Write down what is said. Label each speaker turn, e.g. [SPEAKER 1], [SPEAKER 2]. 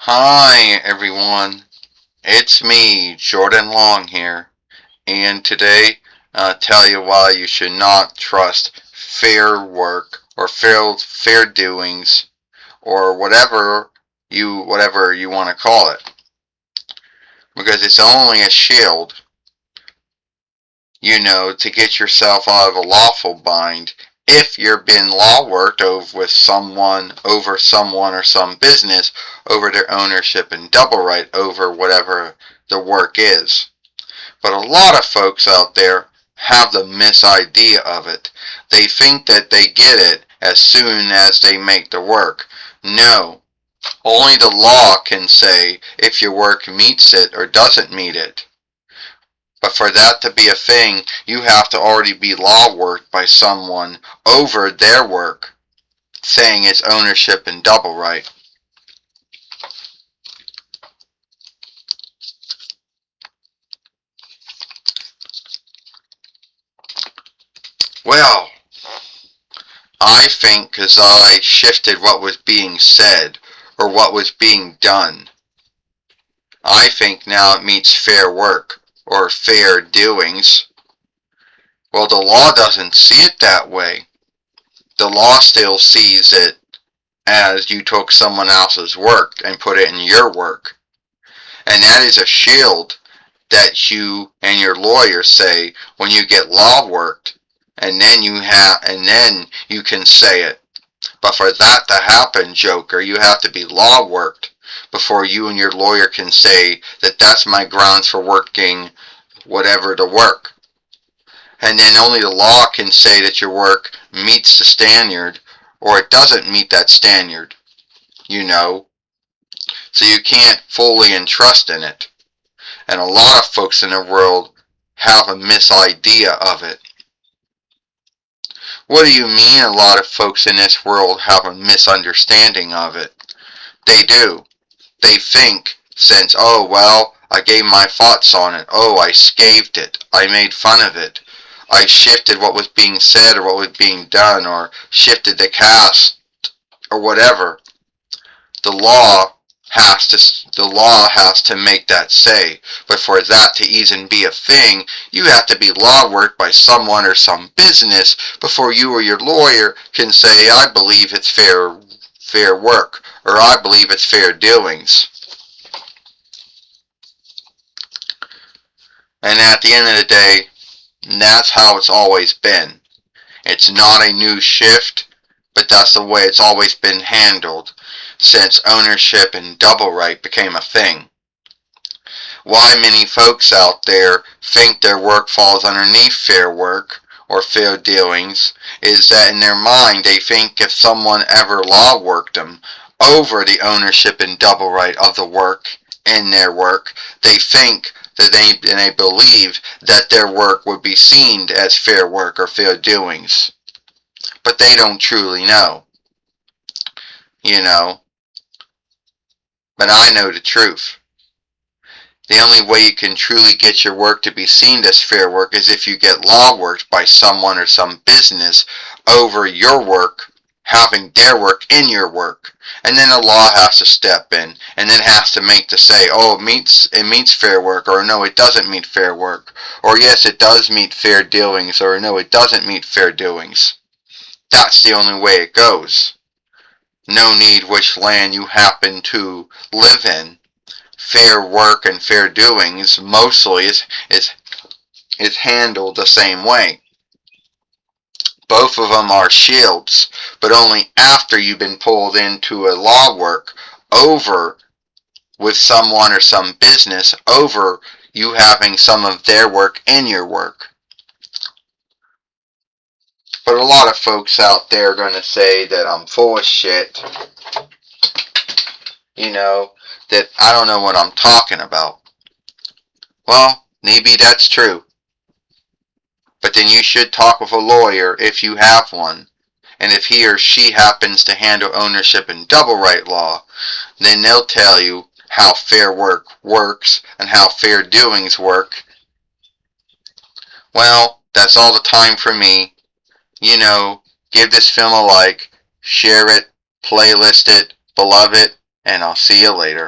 [SPEAKER 1] Hi everyone, it's me, Jordan Long here, and today I'll tell you why you should not trust fair work or fair doings or whatever you want to call it, because it's only a shield, to get yourself out of a lawful bind if you're being law worked over someone or some business over their ownership and double right over whatever the work is. But a lot of folks out there have the misidea of it. They think that they get it as soon as they make the work. No, only the law can say if your work meets it or doesn't meet it. But for that to be a thing, you have to already be law worked by someone over their work, saying it's ownership and double right. Well, I think because I shifted what was being said or what was being done, I think now it meets fair work or fair doings. Well, the law doesn't see it that way. The law still sees it as you took someone else's work and put it in your work. And that is a shield that you and your lawyer say when you get law worked, and then you can say it. But for that to happen, Joker, you have to be law worked before you and your lawyer can say that that's my grounds for working whatever the work. And then only the law can say that your work meets the standard or it doesn't meet that standard, you know. So you can't fully entrust in it. And a lot of folks in the world have a misidea of it. What do you mean a lot of folks in this world have a misunderstanding of it? They do. They think, since, oh, well, I gave my thoughts on it. Oh, I scathed it. I made fun of it. I shifted what was being said or what was being done or shifted the cast or whatever. The law has to make that say. But for that to even be a thing, you have to be law worked by someone or some business before you or your lawyer can say, I believe it's fair work or I believe it's fair doings. And at the end of the day, that's how it's always been. It's not a new shift, but that's the way it's always been handled since ownership and double right became a thing. Why many folks out there think their work falls underneath fair work or fair dealings is that in their mind they think if someone ever law worked them over the ownership and double right of the work in their work, they think that they believe that their work would be seen as fair work or fair doings. But they don't truly know, you know. But I know the truth. The only way you can truly get your work to be seen as fair work is if you get law worked by someone or some business over your work, having their work in your work. And then the law has to step in and then has to make the say, oh, it meets fair work, or no, it doesn't meet fair work. Or yes, it does meet fair doings, or no, it doesn't meet fair doings. That's the only way it goes. No need which land you happen to live in. Fair work and fair doings mostly is handled the same way. Both of them are shields, but only after you've been pulled into a law work over with someone or some business over you having some of their work in your work. But a lot of folks out there are going to say that I'm full of shit, you know, that I don't know what I'm talking about. Well, maybe that's true. But then you should talk with a lawyer if you have one. And if he or she happens to handle ownership and double right law, then they'll tell you how fair work works and how fair doings work. Well, that's all the time for me. Give this film a like, share it, playlist it, beloved it, and I'll see you later.